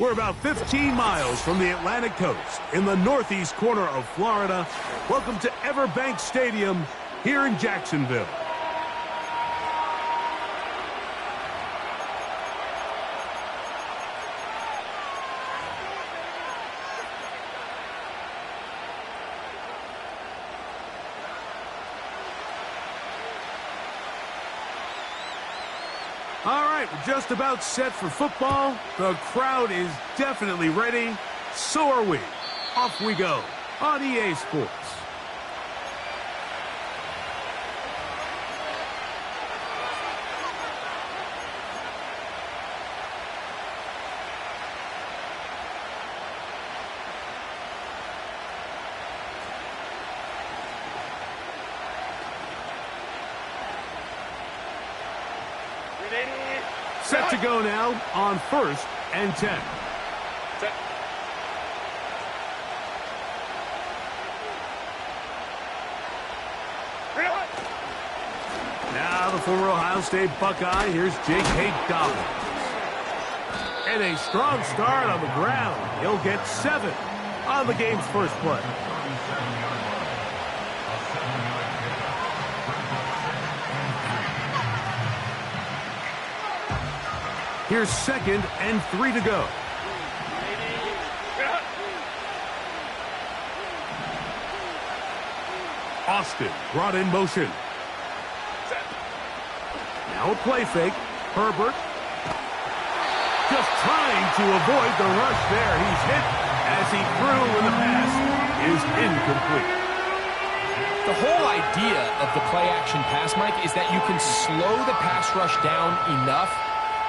We're about 15 miles from the Atlantic coast in the northeast corner of Florida. Welcome to Everbank Stadium here in Jacksonville. All right, we're just about set for football. The crowd is definitely ready. So are we. Off we go on EA Sports. Set to go now on 1st and 10. Set. Now the former Ohio State Buckeye. Here's J.K. Dobbins. And a strong start on the ground. He'll get 7 on the game's first play. Here's 2nd and 3 to go. Austin brought in motion. Now a play fake. Herbert just trying to avoid the rush there. He's hit as he threw when the pass is incomplete. The whole idea of the play-action pass, Mike, is that you can slow the pass rush down enough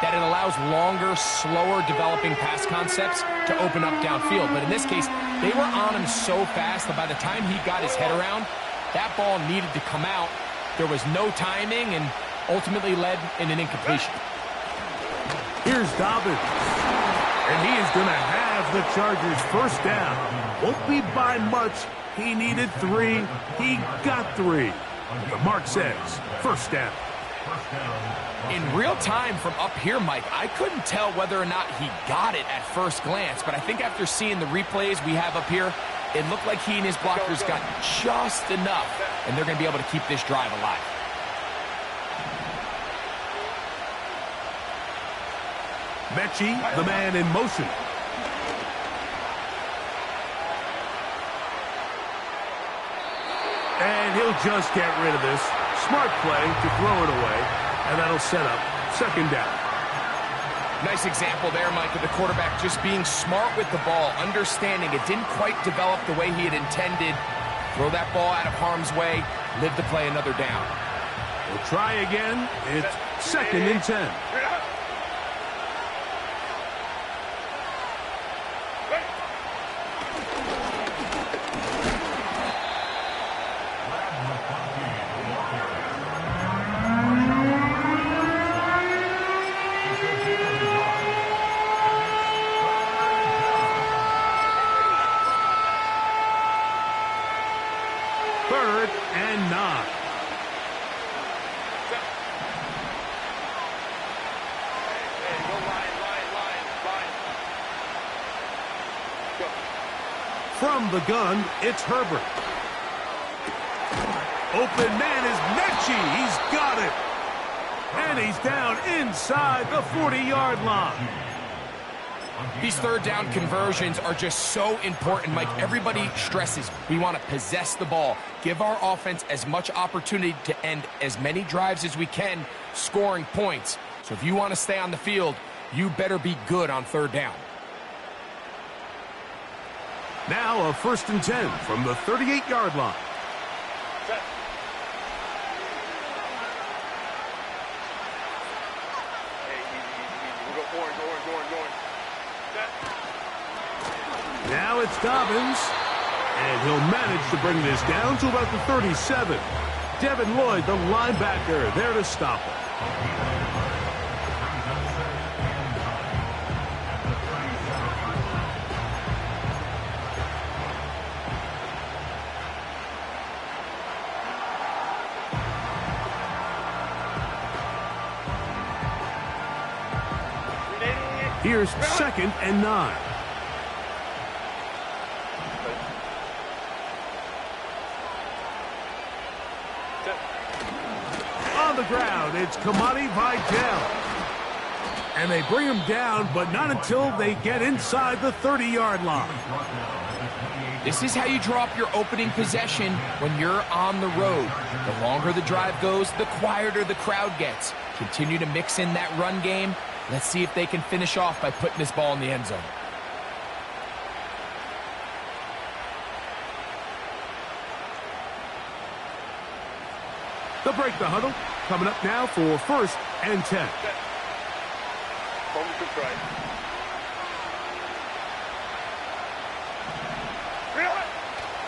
that it allows longer, slower developing pass concepts to open up downfield. But in this case, they were on him so fast that by the time he got his head around, that ball needed to come out. There was no timing and ultimately led in an incompletion. Here's Dobbins. And he is going to have the Chargers first down. Won't be by much. He needed 3. He got 3. The mark says first down. In real time from up here, Mike, I couldn't tell whether or not he got it at first glance, but I think after seeing the replays we have up here, it looked like he and his blockers got just enough, and they're going to be able to keep this drive alive. Mechie, the man in motion. And he'll just get rid of this. Smart play to throw it away, and that'll set up 2nd down. Nice example there, Mike, of the quarterback just being smart with the ball, understanding it didn't quite develop the way he had intended. Throw that ball out of harm's way, live to play another down. We'll try again. It's 2nd and 10. From the gun, it's Herbert. Open man is Mechie. He's got it. And he's down inside the 40-yard line. These 3rd down conversions are just so important, Mike. Everybody stresses we want to possess the ball, give our offense as much opportunity to end as many drives as we can, scoring points. So if you want to stay on the field, you better be good on 3rd down. Now a 1st and 10 from the 38-yard line. Set. Hey, easy. We'll go orange. Set. Now it's Dobbins. And he'll manage to bring this down to about the 37. Devin Lloyd, the linebacker, there to stop him. Here's 2nd and 9. On the ground, it's Kamani Vidal. And they bring him down, but not until they get inside the 30-yard line. This is how you draw up your opening possession when you're on the road. The longer the drive goes, the quieter the crowd gets. Continue to mix in that run game. Let's see if they can finish off by putting this ball in the end zone. They'll break the huddle. Coming up now for 1st and 10.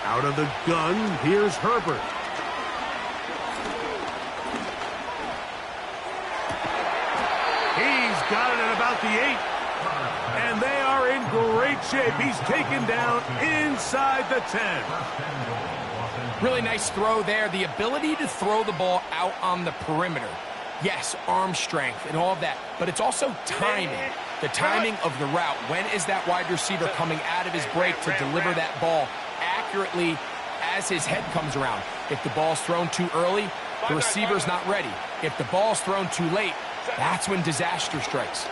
Out of the gun, here's Herbert. He's got it at about the 8. And they are in great shape. He's taken down inside the 10. Really nice throw there. The ability to throw the ball out on the perimeter. Yes, arm strength and all of that, but it's also timing. The timing of the route. When is that wide receiver coming out of his break to deliver that ball accurately as his head comes around? If the ball's thrown too early, the receiver's not ready. If the ball's thrown too late, that's when disaster strikes.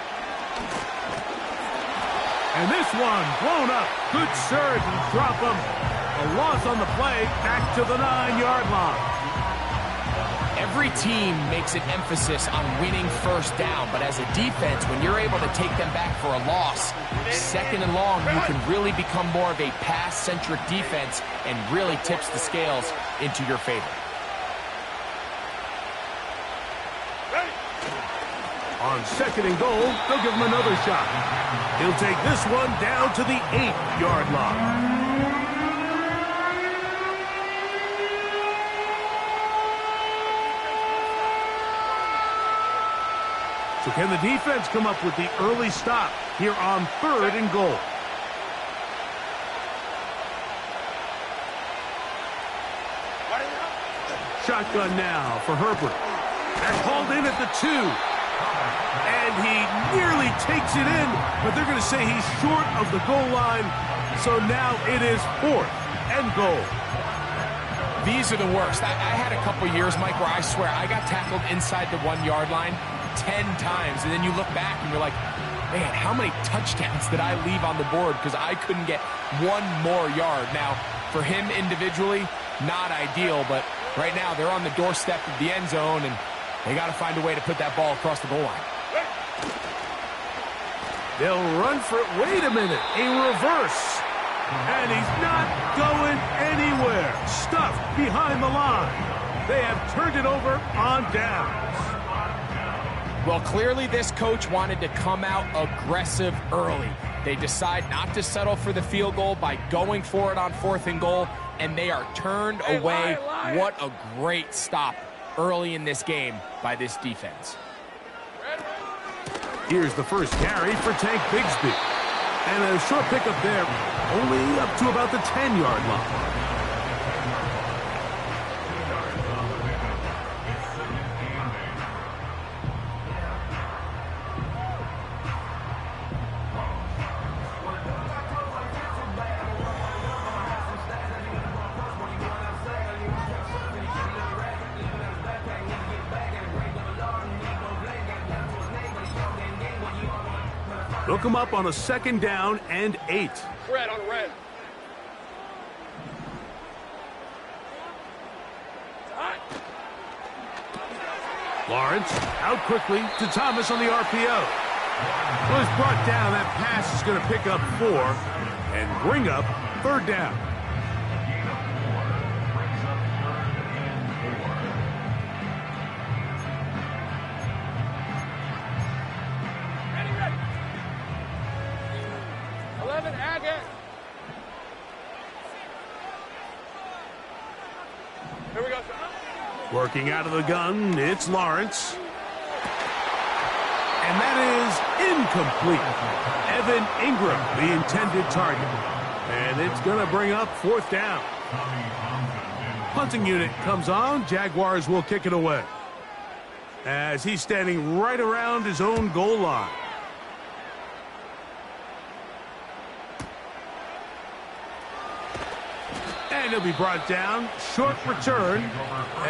And this one blown up. Good surge and drop him. A loss on the play, back to the 9-yard line. Every team makes an emphasis on winning first down, but as a defense, when you're able to take them back for a loss, 2nd and long, you can really become more of a pass-centric defense and really tips the scales into your favor. On 2nd and goal, they'll give him another shot. He'll take this one down to the 8-yard line. So can the defense come up with the early stop here on 3rd and goal? Shotgun now for Herbert. That's hauled in at the 2. And he nearly takes it in, but they're going to say he's short of the goal line. So now it is 4th and goal. These are the worst. I had a couple years, Mike, where I swear I got tackled inside the 1-yard line 10 times, and then you look back and you're like, man, how many touchdowns did I leave on the board because I couldn't get one more yard? Now, for him individually, not ideal, but right now they're on the doorstep of the end zone, and they got to find a way to put that ball across the goal line. They'll run for it. Wait a minute, a reverse. And he's not going anywhere. Stuffed behind the line. They have turned it over on downs. Well, clearly this coach wanted to come out aggressive early. They decide not to settle for the field goal by going for it on 4th and goal, and they are turned away. What a great stop early in this game by this defense. Here's the first carry for Tank Bigsby. And a short pickup there, only up to about the 10-yard line. They'll come up on a 2nd down and 8. Red on red. Lawrence out quickly to Thomas on the RPO. Was brought down. That pass is going to pick up 4 and bring up 3rd down. Here we go, sir. Working out of the gun, it's Lawrence. And that is incomplete. Evan Ingram, the intended target. And it's going to bring up 4th down. Punting unit comes on. Jaguars will kick it away, as he's standing right around his own goal line. And he'll be brought down. Short return.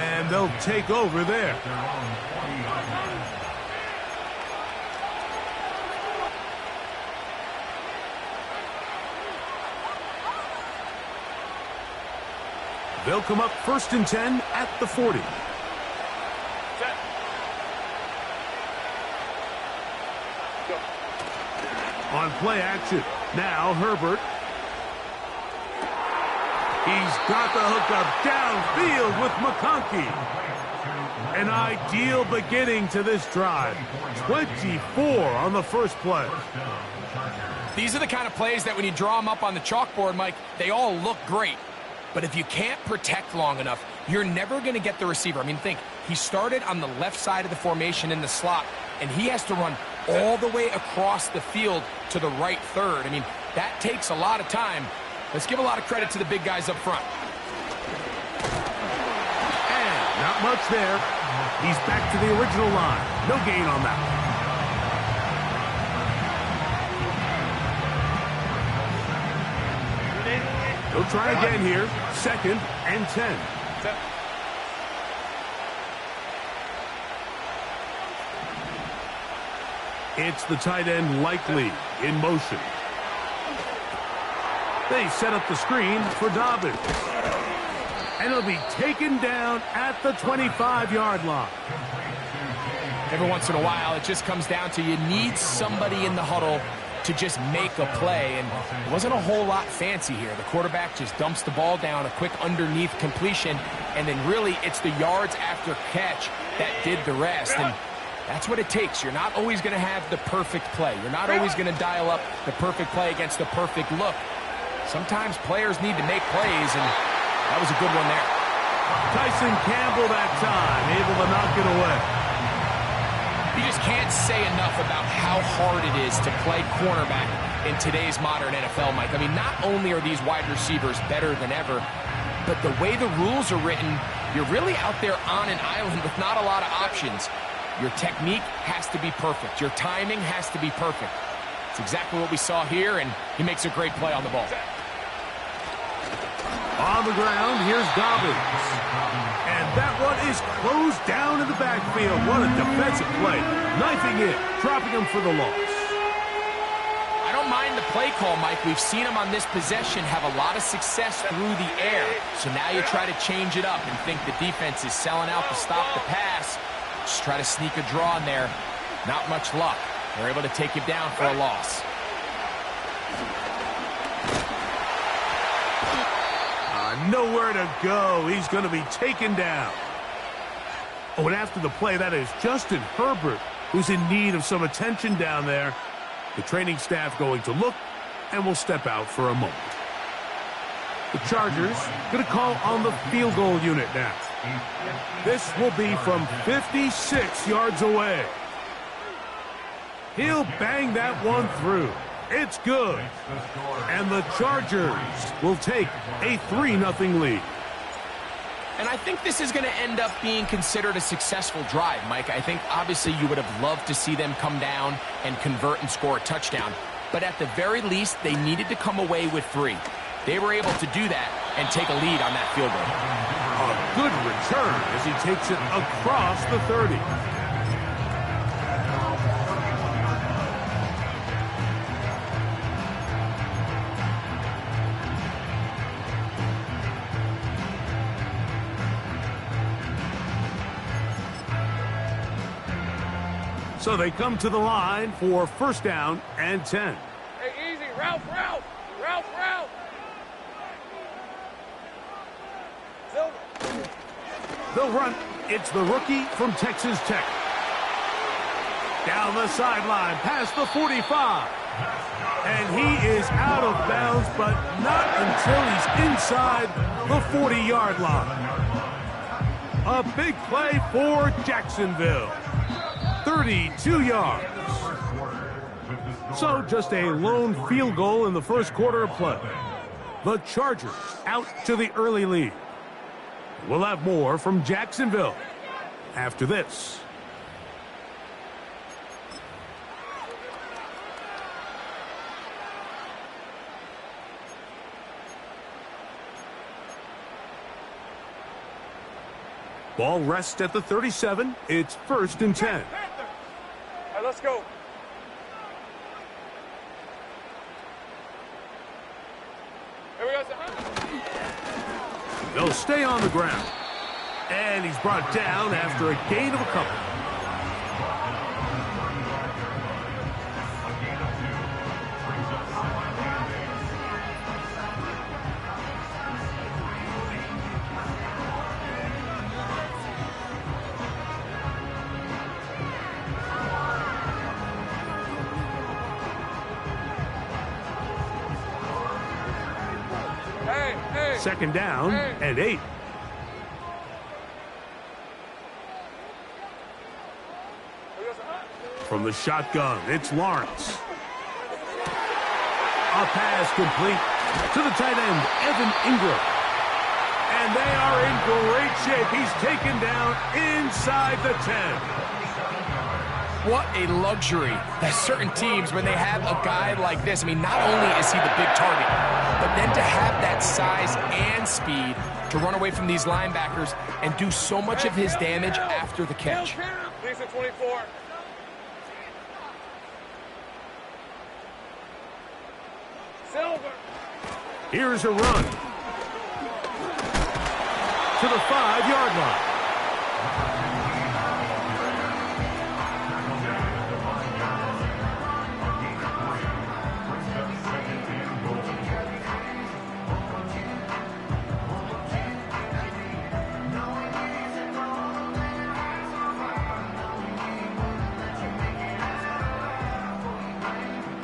And they'll take over there. They'll come up 1st and 10 at the 40. Set. Go. On play action. Now Herbert. He's got the hookup downfield with McConkey. An ideal beginning to this drive. 24 on the first play. These are the kind of plays that when you draw them up on the chalkboard, Mike, they all look great. But if you can't protect long enough, you're never going to get the receiver. I mean, think, he started on the left side of the formation in the slot, and he has to run all the way across the field to the right third. I mean, that takes a lot of time. Let's give a lot of credit to the big guys up front. And not much there. He's back to the original line. No gain on that. He'll try again here. 2nd and 10. Set. It's the tight end Likely in motion. They set up the screen for Dobbins. And it'll be taken down at the 25-yard line. Every once in a while, it just comes down to you need somebody in the huddle to just make a play, and it wasn't a whole lot fancy here. The quarterback just dumps the ball down, a quick underneath completion, and then really it's the yards after catch that did the rest, and that's what it takes. You're not always going to have the perfect play. You're not always going to dial up the perfect play against the perfect look. Sometimes players need to make plays, and that was a good one there. Tyson Campbell that time, able to knock it away. You just can't say enough about how hard it is to play cornerback in today's modern NFL, Mike. I mean, not only are these wide receivers better than ever, but the way the rules are written, you're really out there on an island with not a lot of options. Your technique has to be perfect. Your timing has to be perfect. It's exactly what we saw here, and he makes a great play on the ball. On the ground, here's Dobbins. And that one is closed down in the backfield. What a defensive play. Knifing in, dropping him for the loss. I don't mind the play call, Mike. We've seen him on this possession have a lot of success through the air. So now you try to change it up and think the defense is selling out to stop the pass. Just try to sneak a draw in there. Not much luck. They're able to take it down for a loss. Nowhere to go. He's going to be taken down. Oh, and after the play, that is Justin Herbert, who's in need of some attention down there. The training staff going to look, and will step out for a moment. The Chargers going to call on the field goal unit now. This will be from 56 yards away. He'll bang that one through. It's good. And the Chargers will take a 3-0 lead. And I think this is going to end up being considered a successful drive, Mike. I think obviously you would have loved to see them come down and convert and score a touchdown. But at the very least, they needed to come away with 3. They were able to do that and take a lead on that field goal. A good return as he takes it across the 30. So they come to the line for 1st down and 10. Hey, easy. Ralph. Silver. They'll run. It's the rookie from Texas Tech. Down the sideline, past the 45. And he is out of bounds, but not until he's inside the 40-yard line. A big play for Jacksonville. 32 yards. So just a lone field goal in the first quarter of play. The Chargers out to the early lead. We'll have more from Jacksonville after this. Ball rests at the 37. It's 1st and 10. All right, let's go. Here we go. They'll stay on the ground. And he's brought down after a gain of a couple. Second down and 8. From the shotgun, it's Lawrence. A pass complete to the tight end, Evan Ingram. And they are in great shape. He's taken down inside the 10. What a luxury that certain teams, when they have a guy like this, I mean, not only is he the big target, but then to have that size and speed to run away from these linebackers and do so much of his damage after the catch. Lisa 24. Silver. Here's a run to the 5-yard line.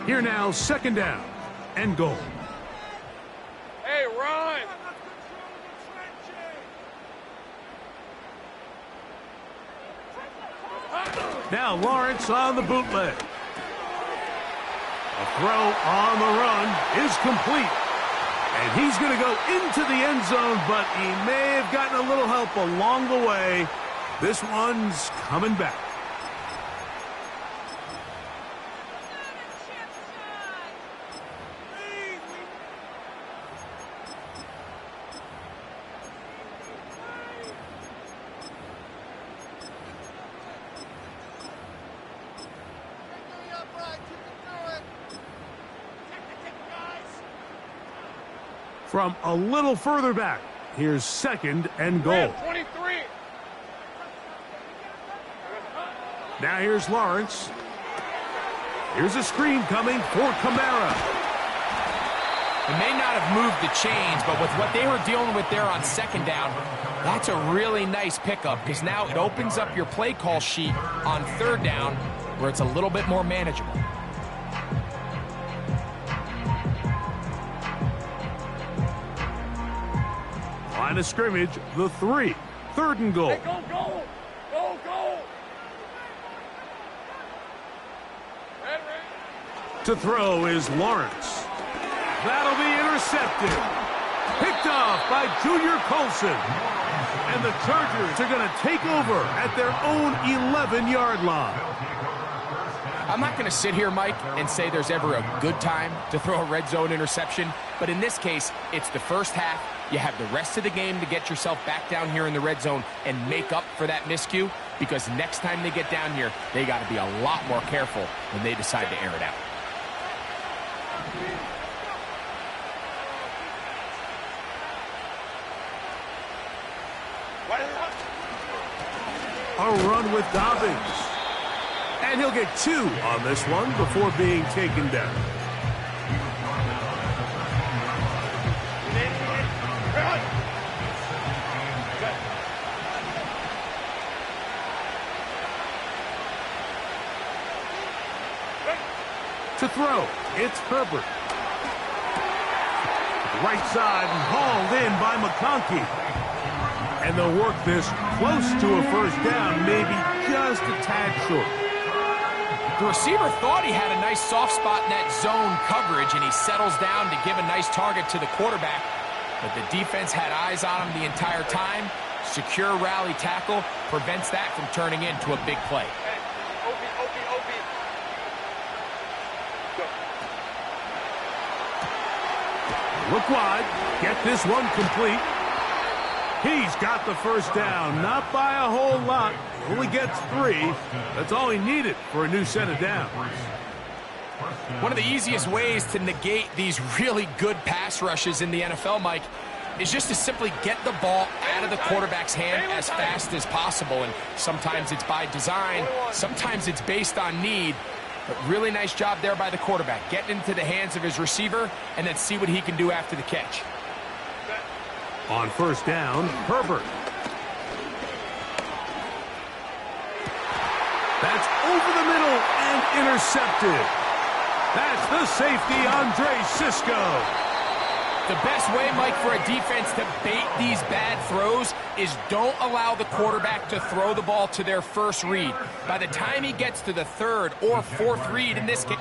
Here now, second down and goal. Hey, run! Now Lawrence on the bootleg. A throw on the run is complete. And he's going to go into the end zone, but he may have gotten a little help along the way. This one's coming back. From a little further back, here's second and goal. 23. Now here's Lawrence. Here's a screen coming for Kamara. They may not have moved the chains, but with what they were dealing with there on second down, that's a really nice pickup because now it opens up your play call sheet on third down where it's a little bit more manageable. Line of scrimmage, the 3. 3rd and goal. Hey, go, go! Go, go! Red, red. To throw is Lawrence. That'll be intercepted. Picked off by Junior Colson. And the Chargers are going to take over at their own 11-yard line. I'm not going to sit here, Mike, and say there's ever a good time to throw a red zone interception, but in this case, it's the first half. You have the rest of the game to get yourself back down here in the red zone and make up for that miscue, because next time they get down here, they got to be a lot more careful when they decide to air it out. A run with Dobbins. And he'll get 2 on this one before being taken down. To throw, it's Herbert. Right side and hauled in by McConkey. And they'll work this close to a first down, maybe just a tad short. The receiver thought he had a nice soft spot in that zone coverage, and he settles down to give a nice target to the quarterback. But the defense had eyes on him the entire time. Secure rally tackle prevents that from turning into a big play. Look wide. Get this one complete. He's got the first down, not by a whole lot. He only gets 3. That's all he needed for a new set of downs. One of the easiest ways to negate these really good pass rushes in the NFL, Mike, is just to simply get the ball out of the quarterback's hand as fast as possible. And sometimes it's by design, sometimes it's based on need. But really nice job there by the quarterback, getting into the hands of his receiver and then see what he can do after the catch. On first down, Herbert. That's over the middle and intercepted. That's the safety, Rzsl. The best way, Mike, for a defense to bait these bad throws is don't allow the quarterback to throw the ball to their first read. By the time he gets to the third or fourth read in this case,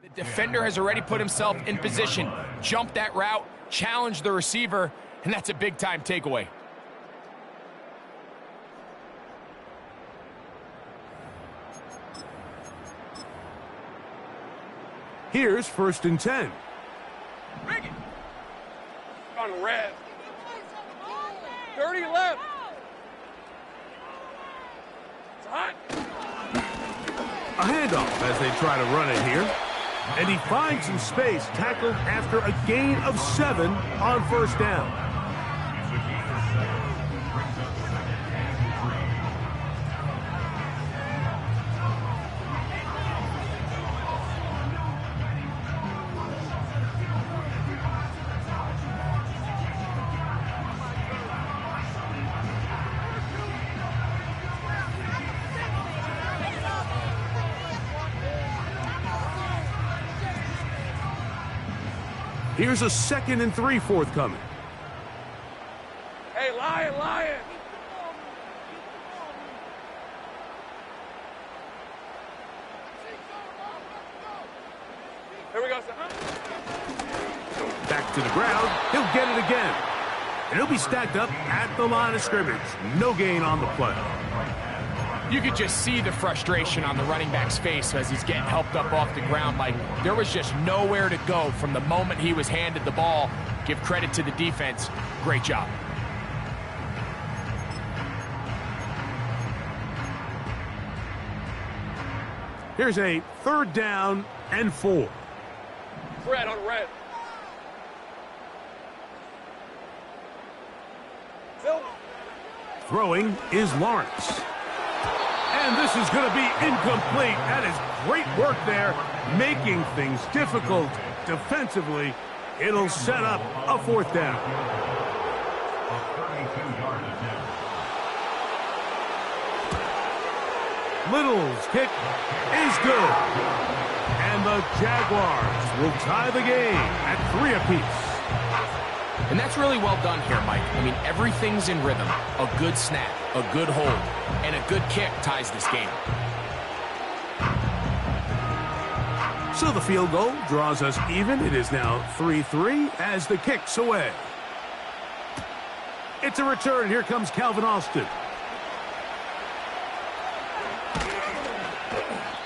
the defender has already put himself in position, jumped that route, challenged the receiver, and that's a big-time takeaway. Here's 1st and 10. Bring it. On red. 30 left. It's hot. A handoff as they try to run it here. And he finds some space, tackled after a gain of 7 on first down. Here's a 2nd and 3 forthcoming. Hey, Lion. Here we go, son. Back to the ground. He'll get it again. And he'll be stacked up at the line of scrimmage. No gain on the play. You could just see the frustration on the running back's face as he's getting helped up off the ground. Like, there was just nowhere to go from the moment he was handed the ball. Give credit to the defense. Great job. Here's a 3rd down and 4. Red on red. Silver. Throwing is Lawrence. And this is going to be incomplete. That is great work there, making things difficult defensively. It'll set up a 4th down. Little's kick is good. And the Jaguars will tie the game at 3 apiece. And that's really well done here, Mike. I mean, everything's in rhythm. A good snap, a good hold, and a good kick ties this game. So the field goal draws us even. It is now 3-3 as the kick's away. It's a return. Here comes Calvin Austin.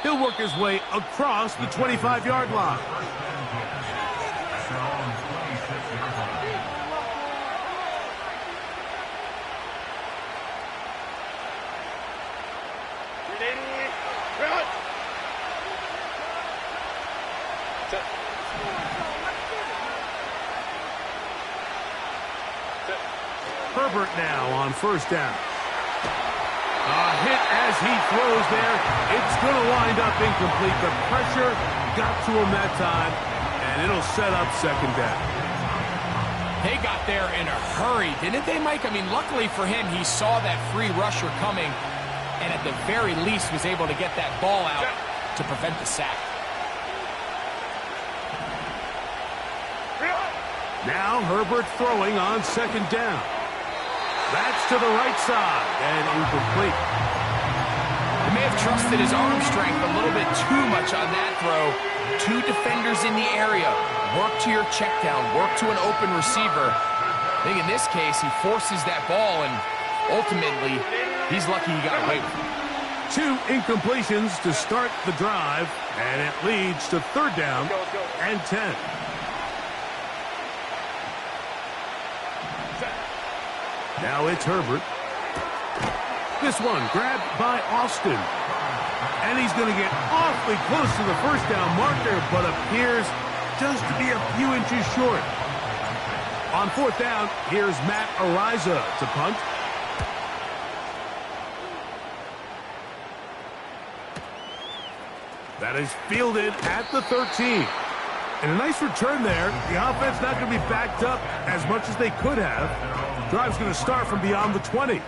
He'll work his way across the 25-yard line. Herbert now on first down. A hit as he throws there. It's going to wind up incomplete. The pressure got to him that time, and it'll set up second down. They got there in a hurry, didn't they, Mike? I mean, luckily for him, he saw that free rusher coming, and at the very least was able to get that ball out to prevent the sack. Now Herbert throwing on second down. That's to the right side and incomplete. He may have trusted his arm strength a little bit too much on that throw. 2 defenders in the area. Work to your check down. Work to an open receiver. I think in this case, he forces that ball, and ultimately, he's lucky he got away with it. 2 incompletions to start the drive, and it leads to third down and 10. Now it's Herbert. This one grabbed by Austin. And he's going to get awfully close to the first down marker, but appears just to be a few inches short. On fourth down, here's Matt Rzsl to punt. That is fielded at the 13. And a nice return there. The offense not going to be backed up as much as they could have. Drive's going to start from beyond the 20.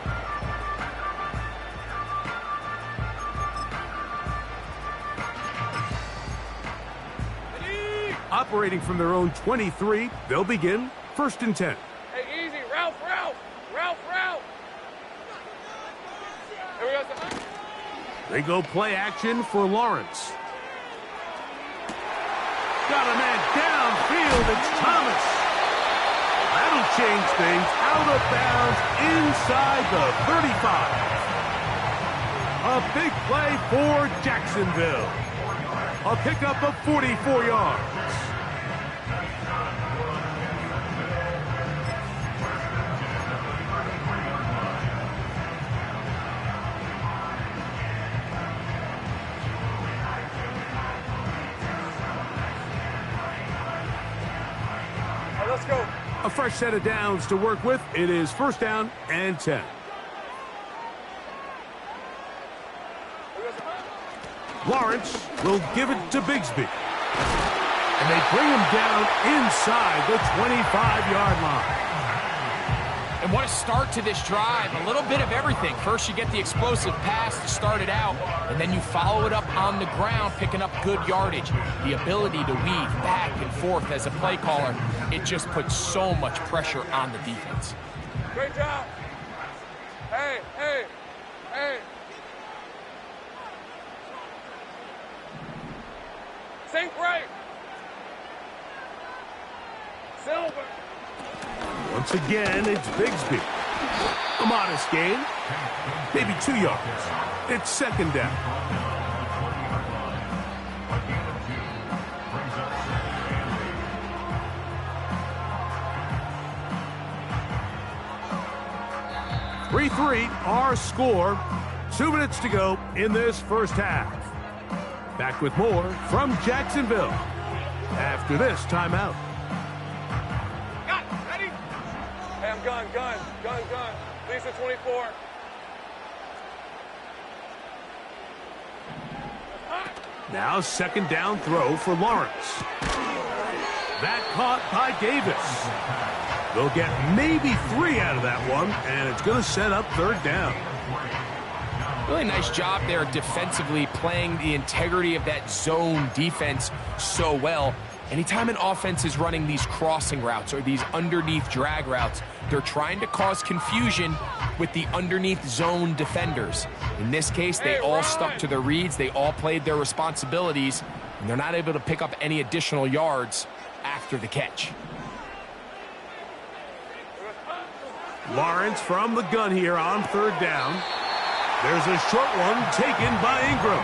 Operating from their own 23, they'll begin first and 10. Hey, easy. Ralph. Here we go. They go play action for Lawrence. Got a man downfield. It's Thomas. That'll change things. Out of bounds inside the 35. A big play for Jacksonville. A pickup of 44 yards. Let's go. A fresh set of downs to work with. It is first down and 10. Lawrence will give it to Bigsby. And they bring him down inside the 25-yard line. And what a start to this drive. A little bit of everything. First, you get the explosive pass to start it out, and then you follow it up on the ground, picking up good yardage. The ability to weave back and forth as a play caller, it just puts so much pressure on the defense. Great job. Hey. Sink right. Silver. Once again, it's Bigsby. A modest gain. Maybe 2 yards. It's second down. (3-3) our score. 2 minutes to go in this first half. Back with more from Jacksonville after this timeout. Hey, I'm gun. Lisa 24. Now second down throw for Lawrence. That caught by Davis. They'll get maybe 3 out of that one, and it's going to set up third down. Really nice job there defensively, playing the integrity of that zone defense so well. Anytime an offense is running these crossing routes or these underneath drag routes, they're trying to cause confusion with the underneath zone defenders. In this case, they all stuck to their reads, they all played their responsibilities, and they're not able to pick up any additional yards after the catch. Lawrence from the gun here on third down. There's a short one taken by Ingram.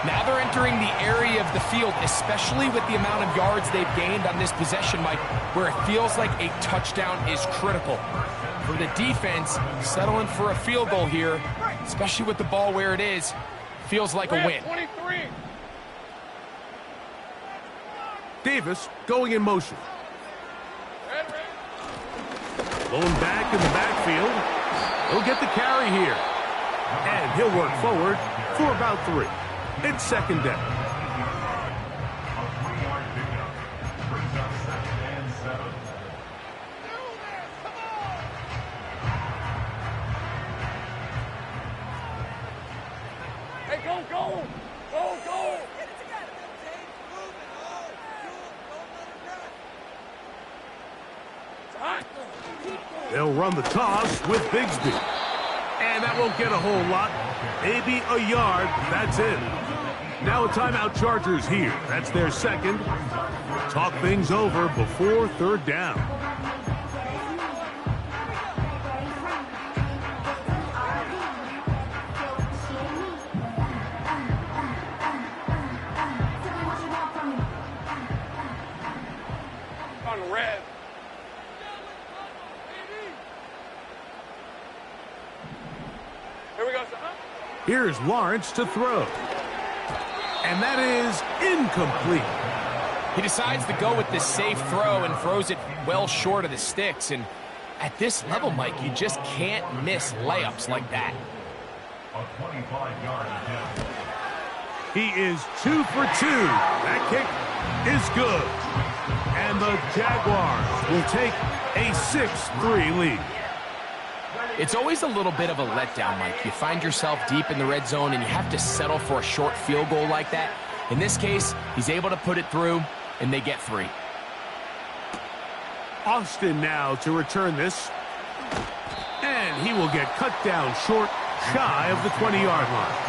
Now they're entering the area of the field, especially with the amount of yards they've gained on this possession, Mike, where it feels like a touchdown is critical. For the defense, settling for a field goal here, especially with the ball where it is, feels like a win. 23. Davis going in motion. Blown back in the backfield. He'll get the carry here. And he'll work forward for about 3. It's second down. Hey, go, go! Go, go! They'll run the toss with Bigsby. And that won't get a whole lot. Maybe a yard. That's it. Now a timeout Chargers here. That's their second. Talk things over before third down. On red. Here we go, son. Here's Lawrence to throw. And that is incomplete. He decides to go with the safe throw and throws it well short of the sticks. And at this level, Mike, you just can't miss layups like that. He is 2 for 2. That kick is good. And the Jaguars will take a 6-3 lead. It's always a little bit of a letdown, Mike. You find yourself deep in the red zone and you have to settle for a short field goal like that. In this case, he's able to put it through, and they get 3. Austin now to return this. And he will get cut down short, shy of the 20-yard line.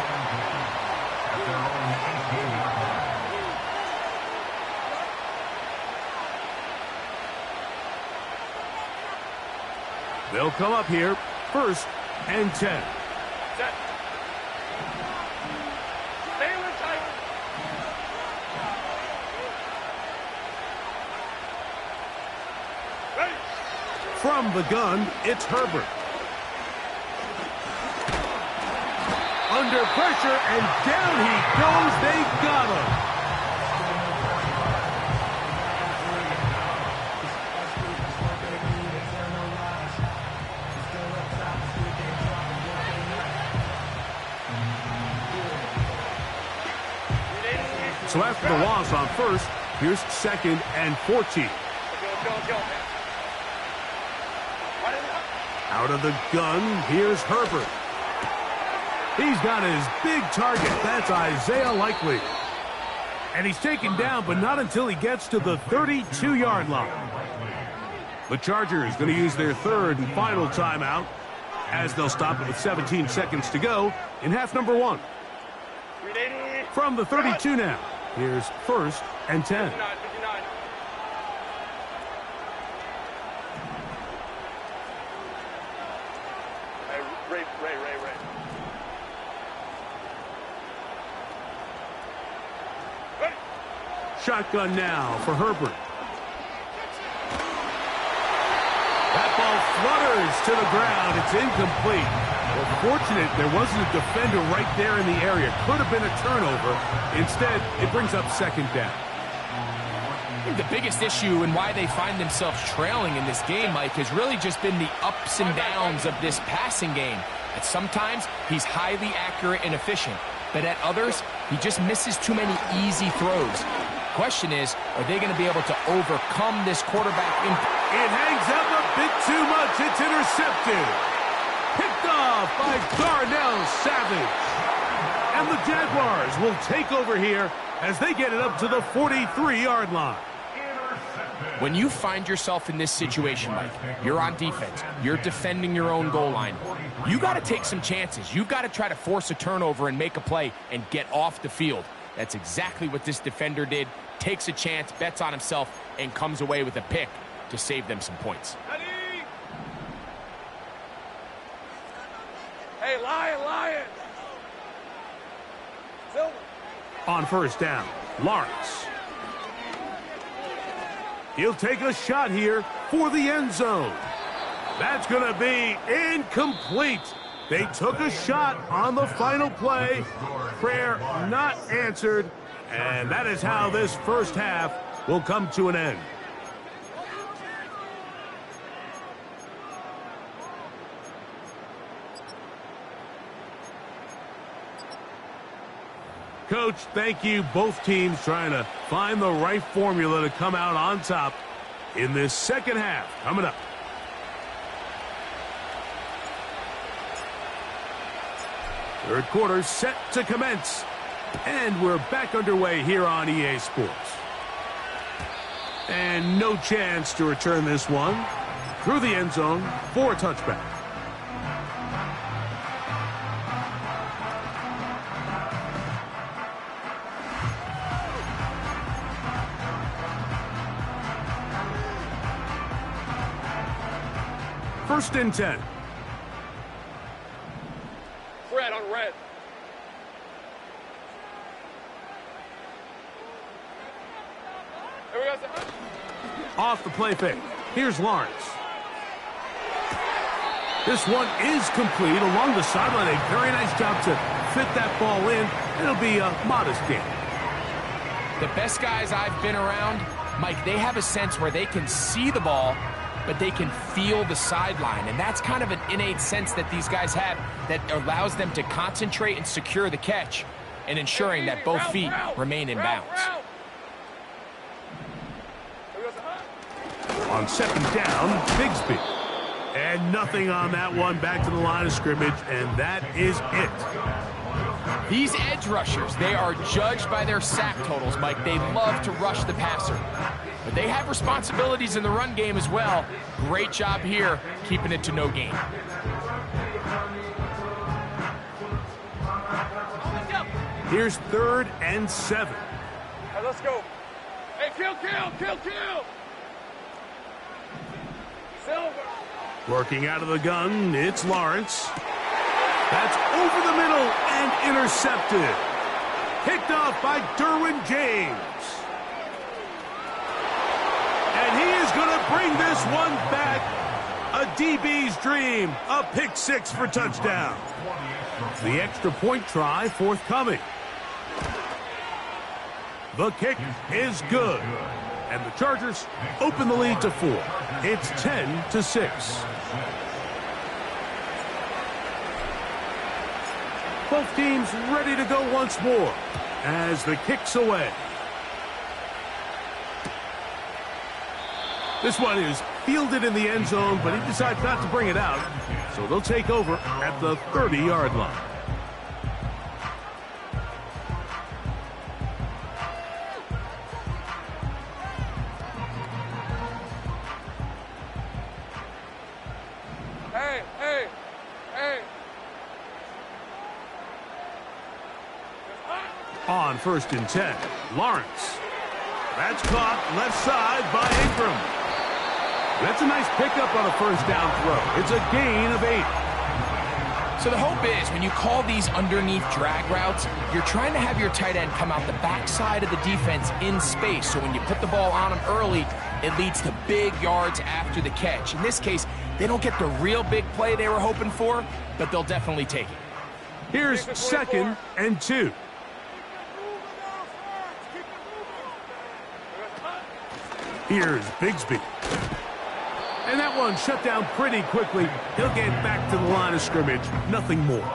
They'll come up here, 1st and 10. Set. Stay in the tight. Ready. From the gun, it's Herbert. Under pressure, and down he goes. They got him. So after the loss on 1st, here's 2nd and 14. Go. Out of the gun, here's Herbert. He's got his big target. That's Isaiah Likely. And he's taken down, but not until he gets to the 32-yard line. The Chargers going to use their 3rd and final timeout as they'll stop it with 17 seconds to go in half number 1. From the 32 now, here's 1st and 10. 59. Ray. Ready. Shotgun now for Herbert. That ball flutters to the ground. It's incomplete. Well, fortunate there wasn't a defender right there in the area. Could have been a turnover. Instead, it brings up 2nd down. I think the biggest issue and why they find themselves trailing in this game, Mike, has really just been the ups and downs of this passing game. At sometimes, he's highly accurate and efficient, but at others, he just misses too many easy throws. Question is, are they going to be able to overcome this quarterback? It hangs up a bit too much. It's intercepted. Picked off by Darnell Savage. And the Jaguars will take over here as they get it up to the 43-yard line. When you find yourself in this situation, Mike, you're on defense, you're defending your own goal line, you got to take some chances. You've got to try to force a turnover and make a play and get off the field. That's exactly what this defender did. Takes a chance, bets on himself, and comes away with a pick to save them some points. Hey, Lion! Silver. On first down, Lawrence. He'll take a shot here for the end zone. That's going to be incomplete. They took a shot on the final play. Prayer not answered. And that is how this first half will come to an end. Coach, thank you. Both teams trying to find the right formula to come out on top in this second half. Coming up. Third quarter set to commence. And we're back underway here on EA Sports. And no chance to return this one through the end zone for a touchback. First and 10. Red on red. Here we go. Off the play fake. Here's Lawrence. This one is complete along the sideline. A very nice job to fit that ball in. It'll be a modest gain. The best guys I've been around, Mike, they have a sense where they can see the ball, but they can feel the sideline. And that's kind of an innate sense that these guys have that allows them to concentrate and secure the catch and ensuring that both feet remain in bounds. On second down, Bigsby. And nothing on that one. Back to the line of scrimmage, and that is it. These edge rushers, they are judged by their sack totals, Mike. They love to rush the passer. But they have responsibilities in the run game as well. Great job here, keeping it to no gain. Here's 3rd and 7. Hey, let's go. Hey, kill! Silver. Working out of the gun, it's Lawrence. That's over the middle and intercepted. Picked off by Derwin James. And he is going to bring this one back. A DB's dream. A pick six for touchdown. The extra point try forthcoming. The kick is good. And the Chargers open the lead to 4. It's 10-6. Both teams ready to go once more as the kick's away. This one is fielded in the end zone, but he decides not to bring it out. So they'll take over at the 30-yard line. On 1st and 10, Lawrence. That's caught left side by Ingram. That's a nice pickup on a first down throw. It's a gain of 8. So the hope is when you call these underneath drag routes, you're trying to have your tight end come out the backside of the defense in space. So when you put the ball on him early, it leads to big yards after the catch. In this case, they don't get the real big play they were hoping for, but they'll definitely take it. Here's 2nd and 2. Here's Bigsby. And that one shut down pretty quickly. He'll get back to the line of scrimmage. Nothing more.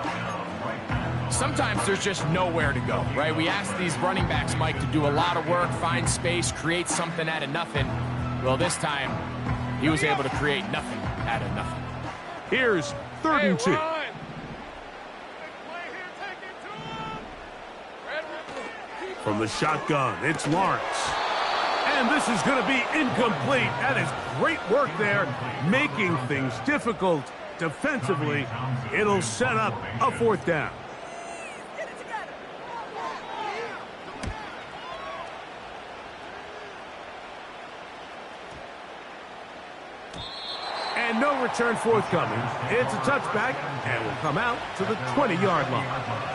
Sometimes there's just nowhere to go, right? We ask these running backs, Mike, to do a lot of work, find space, create something out of nothing. Well, this time, he was able to create nothing out of nothing. Here's 3rd and 2. From the shotgun, it's Lawrence. And this is going to be incomplete. That is great work there, making things difficult defensively. It'll set up a 4th down. And no return forthcoming. It's a touchback, and will come out to the 20-yard line.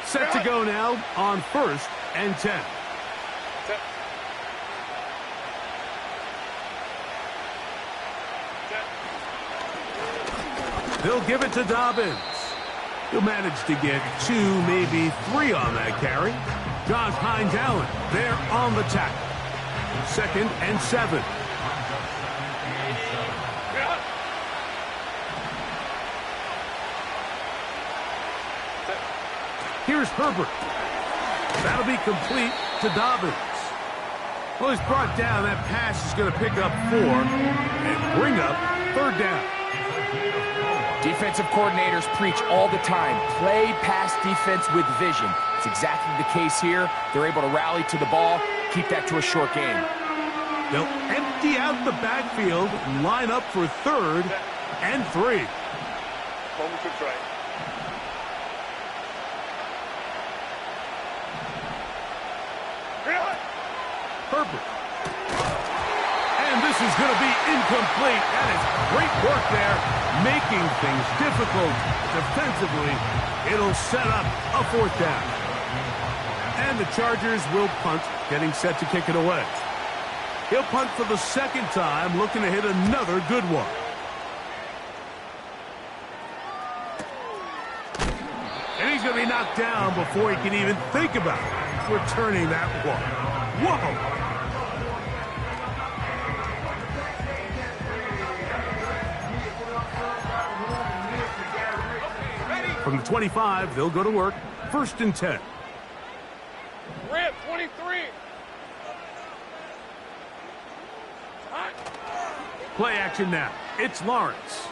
Set to go now on 1st and 10. They'll give it to Dobbins. He'll manage to get 2, maybe 3 on that carry. Josh Hines-Allen there on the tackle. 2nd and 7. Here's Herbert. That'll be complete to Dobbins. Well, he's brought down. That pass is going to pick up 4 and bring up 3rd down. Defensive coordinators preach all the time, play pass defense with vision. It's exactly the case here. They're able to rally to the ball, keep that to a short game. They'll empty out the backfield, line up for 3rd and 3. Moment to try. Herbert. And this is going to be incomplete. That is great work there, making things difficult defensively. It'll set up a 4th down. And the Chargers will punt, getting set to kick it away. He'll punt for the 2nd time, looking to hit another good one. And he's going to be knocked down before he can even think about returning that one. Whoa! From the 25, they'll go to work. 1st and 10. Rip, 23. Play action now. It's Lawrence.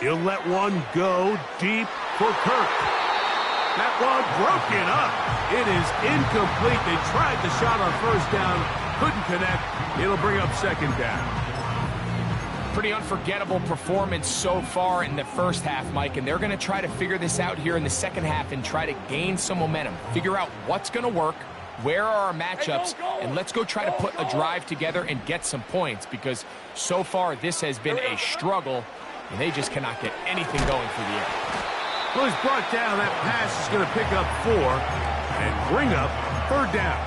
He'll let one go deep for Kirk. That one broken up. It is incomplete. They tried the shot on 1st down. Couldn't connect. It'll bring up 2nd down. Pretty unforgettable performance so far in the 1st half, Mike, and they're going to try to figure this out here in the 2nd half and try to gain some momentum, figure out what's going to work, where are our matchups, and let's go try to put a drive together and get some points, because so far this has been a struggle, and they just cannot get anything going through the air. Well, he's brought down. That pass is going to pick up 4 and bring up 3rd down.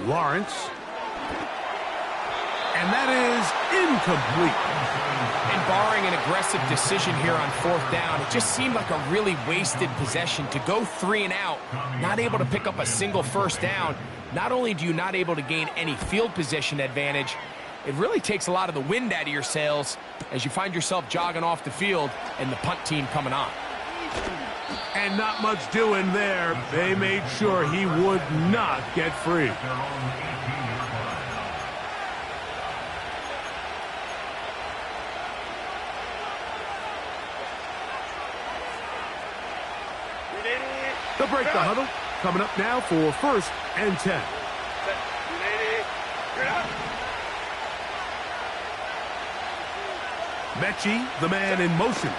Lawrence. And that is incomplete. And barring an aggressive decision here on 4th down, it just seemed like a really wasted possession to go 3 and out, not able to pick up a single 1st down. Not only do you not able to gain any field position advantage, it really takes a lot of the wind out of your sails as you find yourself jogging off the field and the punt team coming on. And not much doing there. They made sure he would not get free. They'll break the huddle. Coming up now for 1st and 10. Mechie, the man in motion.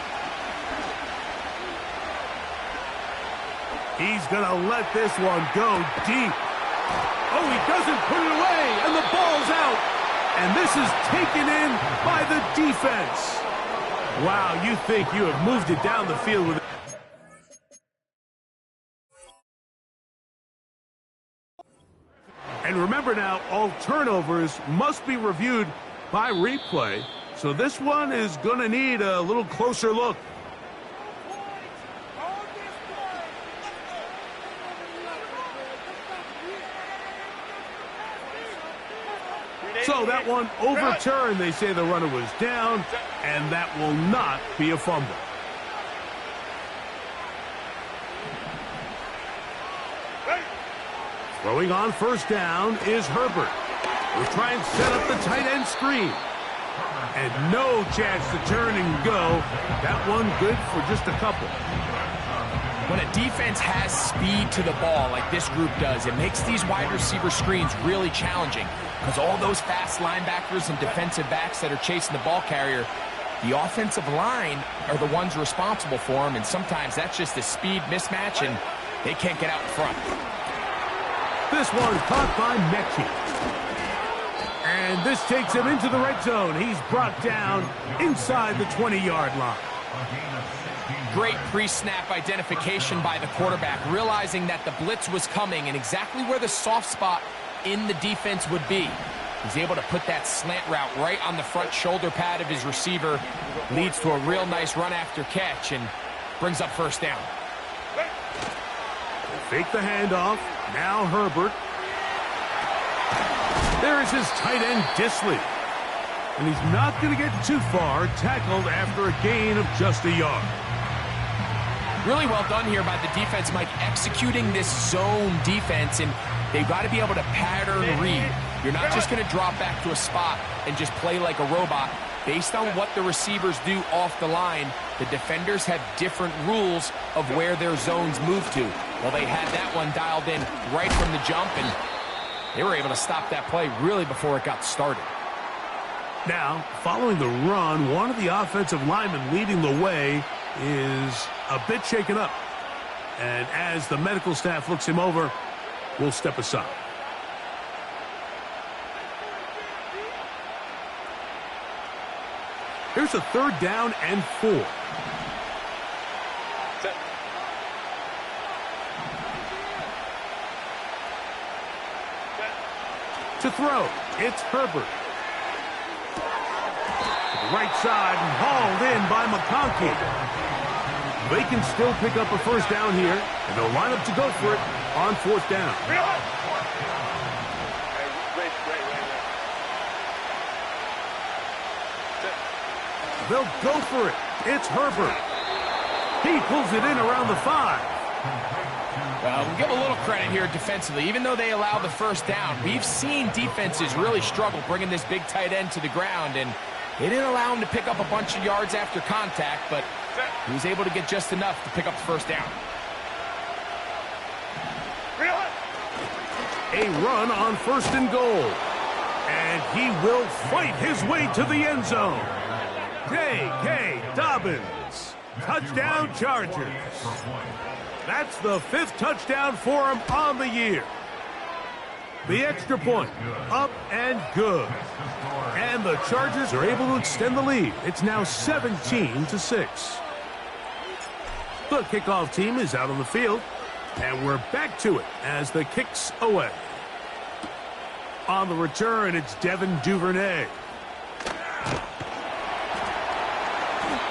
He's going to let this one go deep. Oh, he doesn't put it away, and the ball's out. And this is taken in by the defense. Wow, you think you have moved it down the field with it. And remember now, all turnovers must be reviewed by replay. So this one is going to need a little closer look. So that one overturned. They say the runner was down, and that will not be a fumble. Throwing on first down is Herbert. We'll try and set up the tight end screen. And no chance to turn and go. That one good for just a couple. When a defense has speed to the ball like this group does, it makes these wide receiver screens really challenging because all those fast linebackers and defensive backs that are chasing the ball carrier, the offensive line are the ones responsible for them, and sometimes that's just a speed mismatch, and they can't get out in front. This one caught by Mechie. And this takes him into the red zone. He's brought down inside the 20-yard line. Great pre-snap identification by the quarterback, realizing that the blitz was coming and exactly where the soft spot in the defense would be. He's able to put that slant route right on the front shoulder pad of his receiver. Leads to a real nice run after catch and brings up first down. Fake the handoff. Now Herbert. There is his tight end, Rzsl. And he's not going to get too far, tackled after a gain of just a yard. Really well done here by the defense, Mike, executing this zone defense, and they've got to be able to pattern read. You're not just going to drop back to a spot and just play like a robot. Based on what the receivers do off the line, the defenders have different rules of where their zones move to. Well, they had that one dialed in right from the jump, and they were able to stop that play really before it got started. Now, following the run, one of the offensive linemen leading the way is a bit shaken up. And as the medical staff looks him over, we'll step aside. Here's a 3rd down and 4. To throw, it's Herbert. Right side and hauled in by McConkey. They can still pick up a first down here, and they'll line up to go for it on 4th down. They'll go for it. It's Herbert. He pulls it in around the 5. Well, we'll give a little credit here defensively. Even though they allow the first down, we've seen defenses really struggle bringing this big tight end to the ground, and they didn't allow him to pick up a bunch of yards after contact, but he was able to get just enough to pick up the first down. A run on 1st and goal. And he will fight his way to the end zone. J.K. Dobbins. Touchdown Chargers. That's the 5th touchdown for him on the year. The extra point, up and good. And the Chargers are able to extend the lead. It's now 17-6. The kickoff team is out on the field, and we're back to it as the kick's away. On the return, it's Devin Duvernay.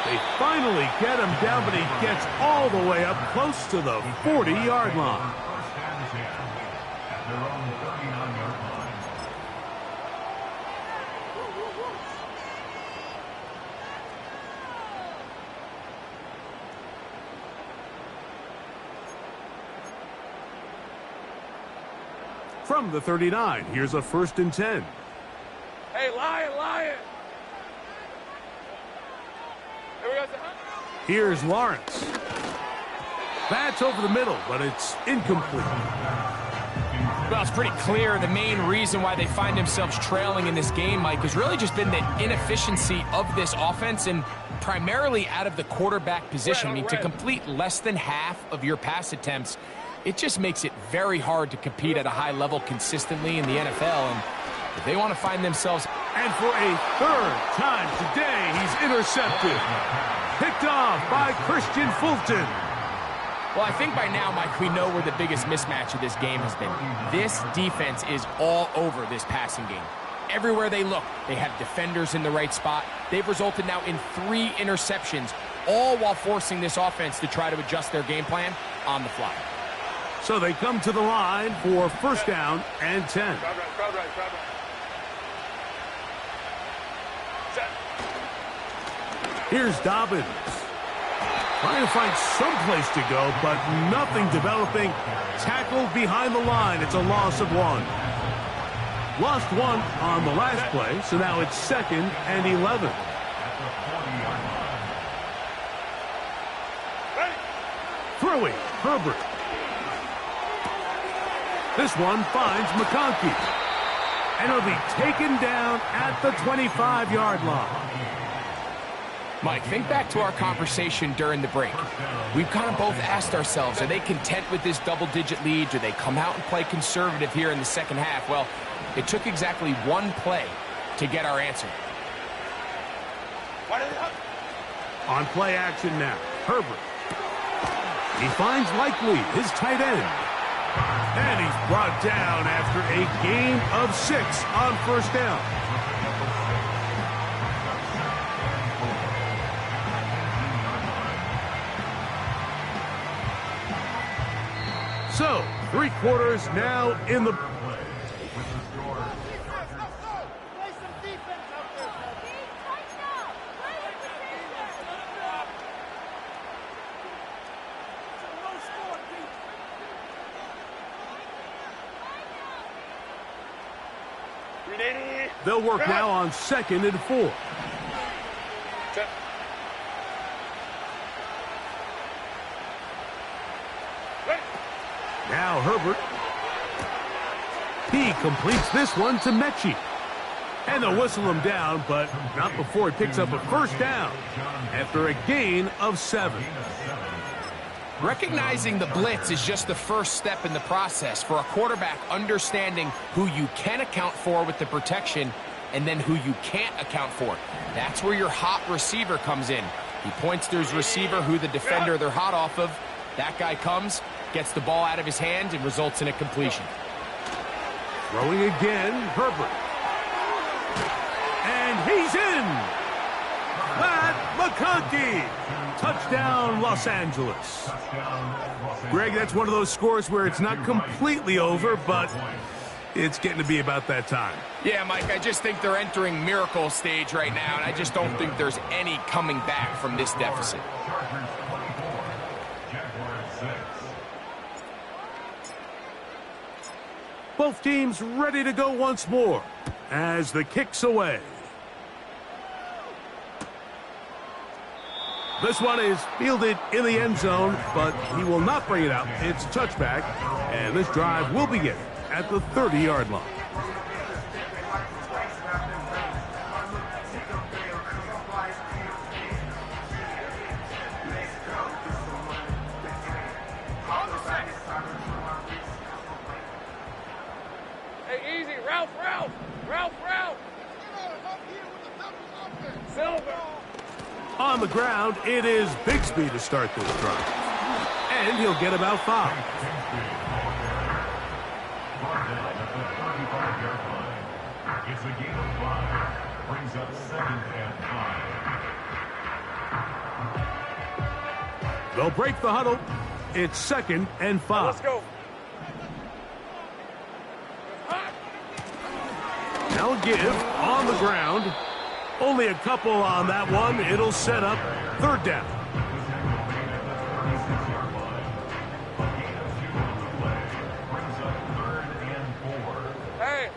They finally get him down, but he gets all the way up close to the 40-yard line. From the 39, here's a 1st and 10. Hey, Lion! Here we go. Here's Lawrence. That's over the middle, but it's incomplete. Well, it's pretty clear the main reason why they find themselves trailing in this game, Mike, has really just been the inefficiency of this offense and primarily out of the quarterback position. I mean, to complete less than half of your pass attempts, It just makes it very hard to compete at a high level consistently in the NFL, and if they want to find themselves... And for a third time today, he's intercepted. Picked off by Christian Fulton. Well, I think by now, Mike, we know where the biggest mismatch of this game has been. This defense is all over this passing game. Everywhere they look, they have defenders in the right spot. They've resulted now in 3 interceptions, all while forcing this offense to try to adjust their game plan on the fly. So they come to the line for first down and 10. Here's Dobbins. Trying to find some place to go, but nothing developing. Tackled behind the line. It's a loss of 1. Lost 1 on the last play, so now it's 2nd and 11. Throwing, Herbert. This one finds McConkey. And it'll be taken down at the 25-yard line. Mike, think back to our conversation during the break. We've kind of both asked ourselves, are they content with this double-digit lead? Do they come out and play conservative here in the second half? Well, it took exactly 1 play to get our answer. On play action now, Herbert. He finds Likely, his tight end. And he's brought down after a gain of 6 on first down. So, 3 quarters now in the... They'll work now on 2nd and 4. Now Herbert. He completes this one to Mechie. And they'll whistle him down, but not before he picks up a first down after a gain of 7. Recognizing the blitz is just the first step in the process for a quarterback, understanding who you can account for with the protection and then who you can't account for. That's where your hot receiver comes in. He points to his receiver, who the defender they're hot off of. That guy comes, gets the ball out of his hand, and results in a completion. Throwing again, Herbert. And he's in! Matt McConkey! Touchdown, Los Angeles. Greg, that's one of those scores where it's not completely over, but it's getting to be about that time. Yeah, Mike, I just think they're entering miracle stage right now, and I just don't think there's any coming back from this deficit. Both teams ready to go once more as the kick's away. This one is fielded in the end zone, but he will not bring it out. It's a touchback, and this drive will begin at the 30-yard line. Hey, easy. Ralph. Silver. On the ground, it is Bigsby to start this drive. And he'll get about 5. It's a gain of 5. Brings up 2nd and 5. They'll break the huddle. It's 2nd and 5. Let's go. Now give on the ground. Only a couple on that one. It'll set up 3rd down. Hey.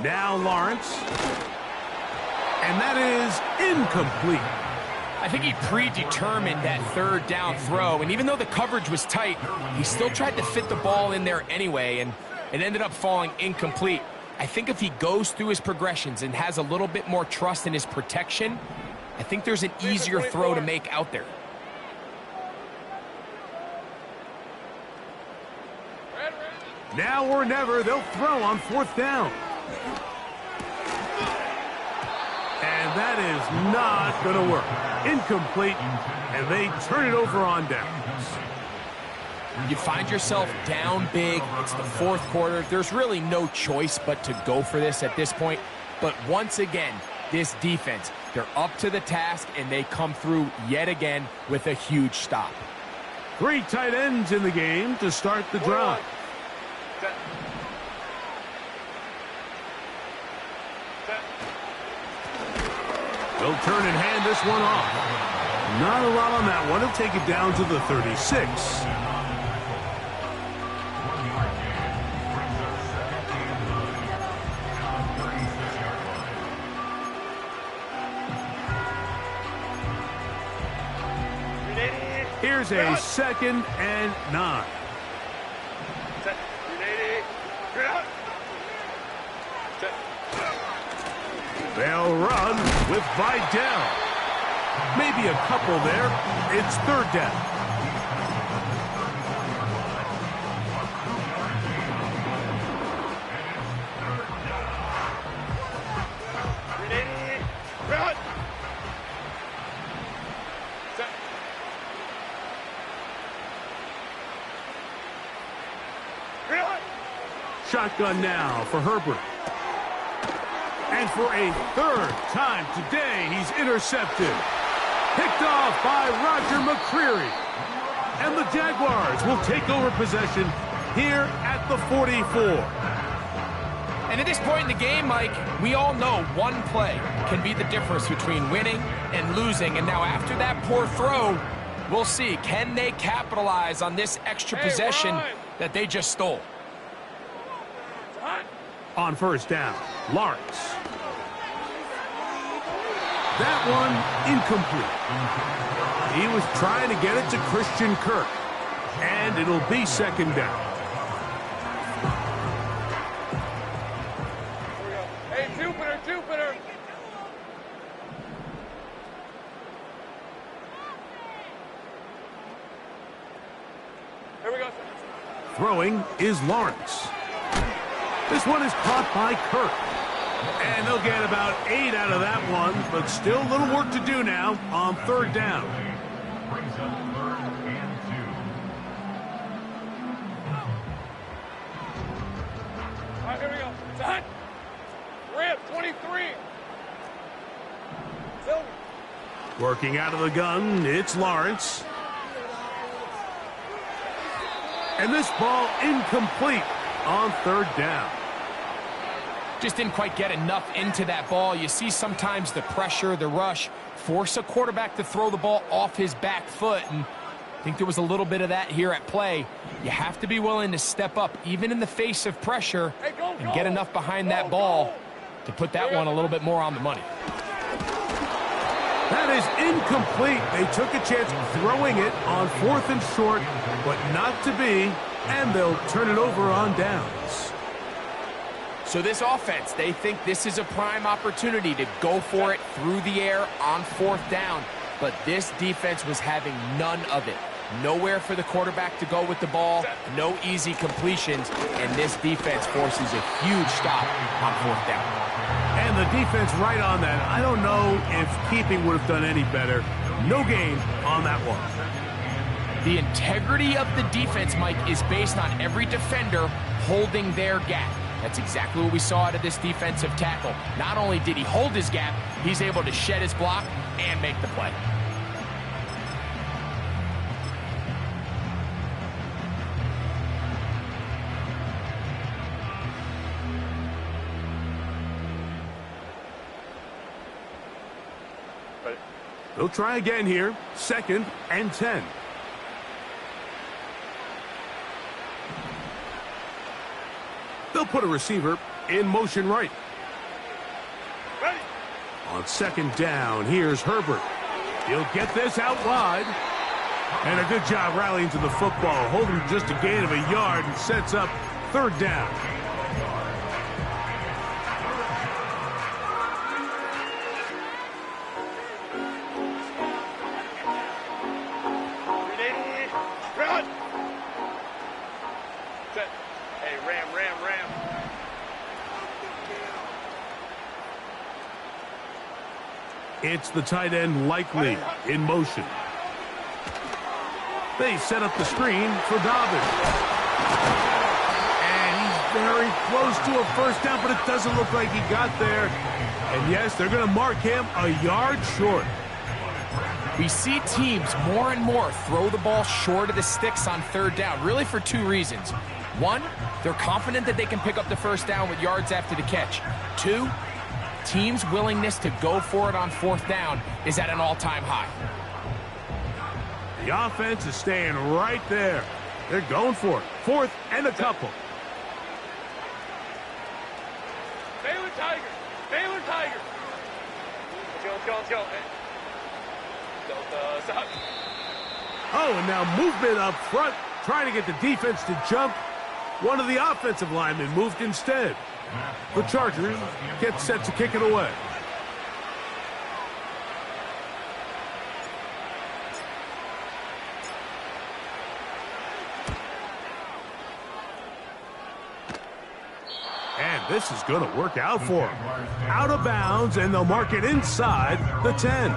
Now Lawrence. And that is incomplete. I think he predetermined that 3rd down throw, and even though the coverage was tight, he still tried to fit the ball in there anyway, and it ended up falling incomplete. I think if he goes through his progressions and has a little bit more trust in his protection, I think there's an easier throw to make out there. Now or never, they'll throw on 4th down. And that is not going to work. Incomplete, and they turn it over on downs. You find yourself down big. It's the 4th quarter. There's really no choice but to go for this at this point. But once again, this defense, they're up to the task, and they come through yet again with a huge stop. 3 tight ends in the game to start the drive. They'll turn and hand this one off. Not a lot on that one. He'll take it down to the 36. Here's a 2nd and 9. They'll run with Vidal. Maybe a couple there. It's 3rd down. Shotgun now for Herbert. And for a 3rd time today, he's intercepted. Picked off by Roger McCreary. And the Jaguars will take over possession here at the 44. And at this point in the game, Mike, we all know one play can be the difference between winning and losing. And now after that poor throw, we'll see, can they capitalize on this extra possession that they just stole? On 1st down, Lawrence. That one incomplete. He was trying to get it to Christian Kirk. And it'll be 2nd down. Hey, Jupiter! Here we go. Throwing is Lawrence. This one is caught by Kirk. And they'll get about 8 out of that one, but still a little work to do now on 3rd down. Brings up 3rd and 2. All right, here we go. Time. Rip, 23. Silver. Working out of the gun, it's Lawrence. And this ball incomplete on 3rd down. Just didn't quite get enough into that ball. You see sometimes the pressure, the rush, force a quarterback to throw the ball off his back foot. And I think there was a little bit of that here at play. You have to be willing to step up, even in the face of pressure, and get enough behind that ball to put that one a little bit more on the money. That is incomplete. They took a chance throwing it on 4th and short, but not to be, and they'll turn it over on downs. So this offense, they think this is a prime opportunity to go for it through the air on 4th down. But this defense was having none of it. Nowhere for the quarterback to go with the ball, no easy completions, and this defense forces a huge stop on 4th down. And the defense right on that. I don't know if keeping would have done any better. No gain on that one. The integrity of the defense, Mike, is based on every defender holding their gap. That's exactly what we saw out of this defensive tackle. Not only did he hold his gap, he's able to shed his block and make the play. They'll try again here. 2nd and 10. They'll put a receiver in motion right. Ready. On 2nd down, here's Herbert. He'll get this out wide. And a good job rallying to the football. Holding just a gain of a yard and sets up 3rd down. It's the tight end Likely in motion. They set up the screen for Dobbins. And he's very close to a first down, but it doesn't look like he got there. And yes, they're going to mark him a yard short. We see teams more and more throw the ball short of the sticks on third down, really for two reasons. One, they're confident that they can pick up the first down with yards after the catch. Two, teams' willingness to go for it on fourth down is at an all-time high. The offense is staying right there. They're going for it. Fourth and a couple. Baylor Tiger. Baylor Tiger. Oh, and now movement up front, trying to get the defense to jump. One of the offensive linemen moved instead. The Chargers get set to kick it away. And this is going to work out for them. Out of bounds, and they'll mark it inside the 10.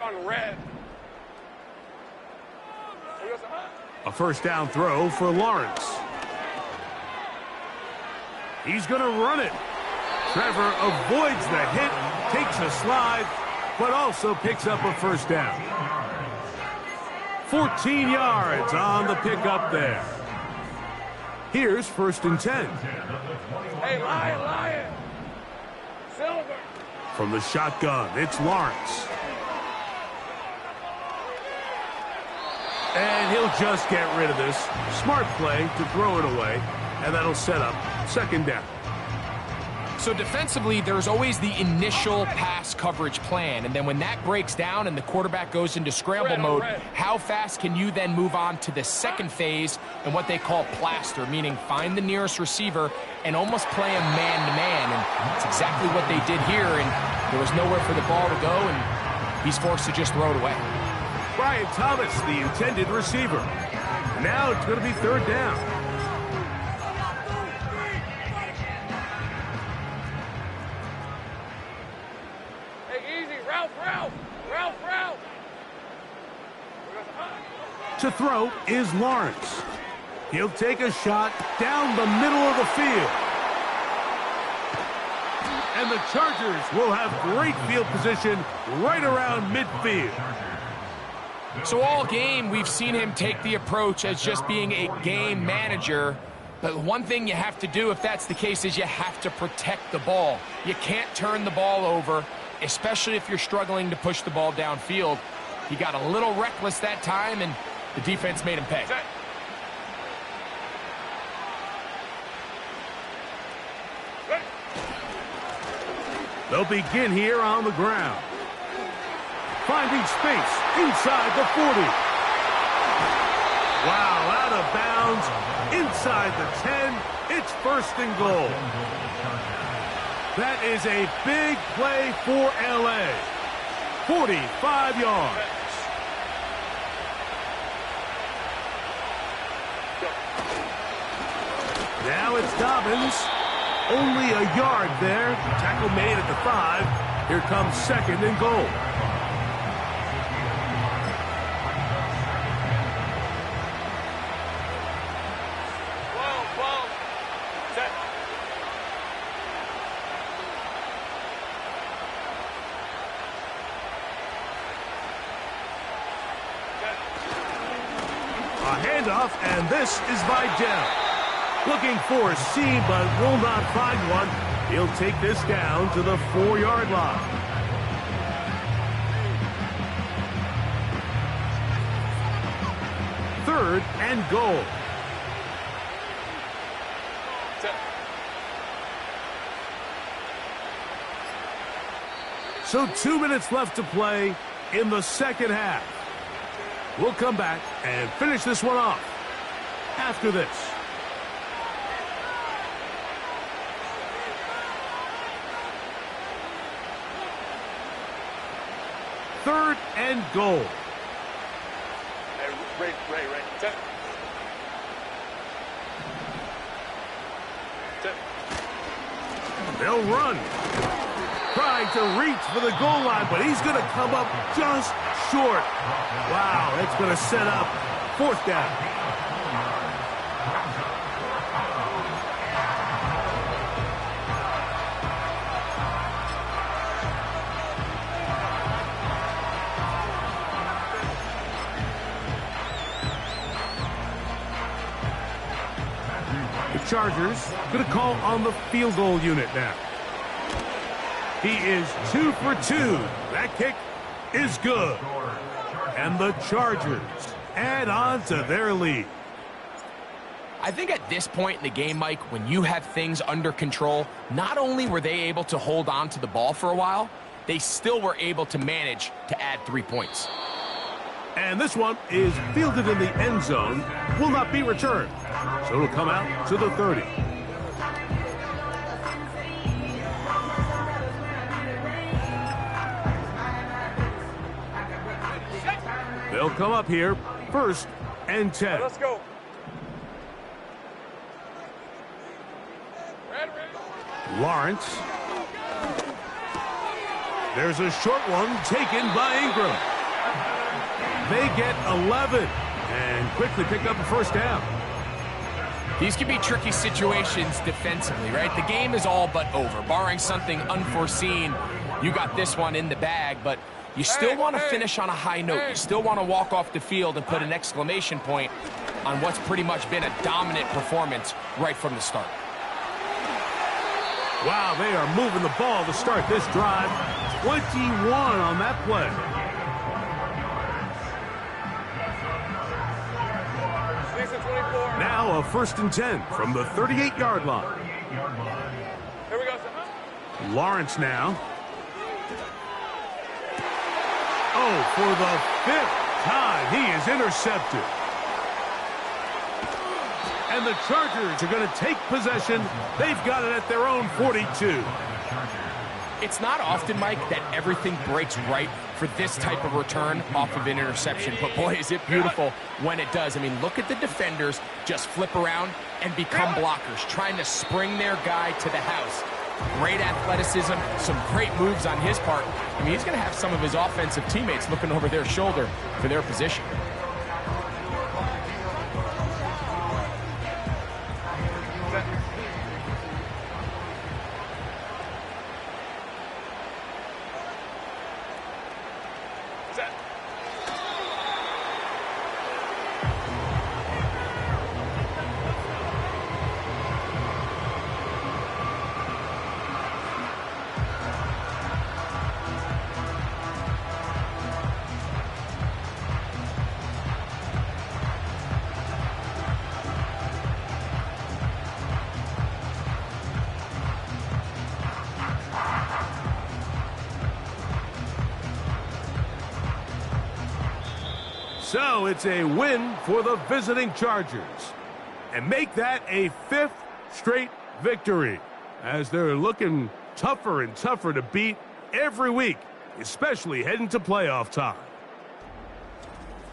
On red. A first down throw for Lawrence. He's going to run it. Trevor avoids the hit, takes a slide, but also picks up a first down. 14 yards on the pickup there. Here's first and 10. Hey, Lion. Silver. From the shotgun, it's Lawrence. And he'll just get rid of this. Smart play to throw it away, and that'll set up second down. So defensively, there's always the initial pass coverage plan, and then when that breaks down and the quarterback goes into scramble mode, how fast can you then move on to the second phase and what they call plaster, meaning find the nearest receiver and almost play him man-to-man, and that's exactly what they did here, and there was nowhere for the ball to go, and he's forced to just throw it away. Brian Thomas, the intended receiver. Now it's going to be third down. Ralph. To throw is Lawrence. He'll take a shot down the middle of the field. And the Chargers will have great field position right around midfield. So all game, we've seen him take the approach as just being a game manager. But one thing you have to do if that's the case is you have to protect the ball. You can't turn the ball over, especially if you're struggling to push the ball downfield. He got a little reckless that time, and the defense made him pay. They'll begin here on the ground. Finding space inside the 40. Wow, out of bounds, inside the 10. It's first and goal. That is a big play for L.A. 45 yards. Now it's Dobbins. Only a yard there. Tackle made at the 5. Here comes second and goal. Set. A handoff, and this is by Dell. Looking for a seam, but will not find one. He'll take this down to the 4-yard line. Third and goal. Set. So 2 minutes left to play in the second half. We'll come back and finish this one off after this. Third and goal. Ray. 10. 10. They'll run. Trying to reach for the goal line, but he's going to come up just short. Wow, that's going to set up 4th down. The Chargers going to call on the field goal unit now. He is 2 for 2. That kick is good. And the Chargers add on to their lead. I think at this point in the game, Mike, when you have things under control, not only were they able to hold on to the ball for a while, they still were able to manage to add 3 points. And this one is fielded in the end zone, will not be returned. So it'll come out to the 30. They'll come up here, 1st and 10. Let's go. Ready. Lawrence. There's a short one taken by Ingram. They get 11 and quickly pick up a 1st down. These can be tricky situations defensively, right? The game is all but over. Barring something unforeseen, you got this one in the bag, but you still want to finish on a high note. You still want to walk off the field and put an exclamation point on what's pretty much been a dominant performance right from the start. Wow, they are moving the ball to start this drive. 21 on that play. Now a 1st and 10 from the 38-yard line. Here we go, sir. Lawrence now. Oh, for the 5th time, he is intercepted. And the Chargers are going to take possession. They've got it at their own 42. It's not often, Mike, that everything breaks right for this type of return off of an interception. But, boy, is it beautiful when it does. I mean, look at the defenders just flip around and become blockers, trying to spring their guy to the house. Great athleticism, some great moves on his part. I mean, he's going to have some of his offensive teammates looking over their shoulder for their position. So it's a win for the visiting Chargers. And make that a 5th straight victory, as they're looking tougher and tougher to beat every week, especially heading to playoff time.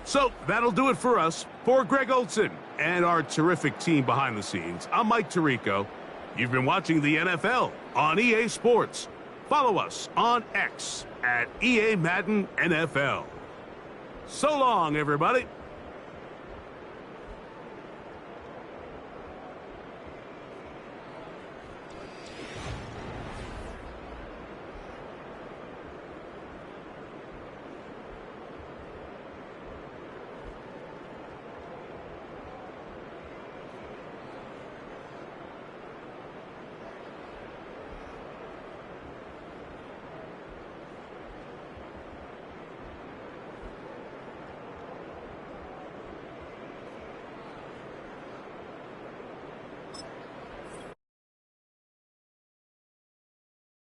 So that'll do it for us. For Greg Olson and our terrific team behind the scenes, I'm Mike Tirico. You've been watching the NFL on EA Sports. Follow us on X at EA Madden NFL. So long, everybody.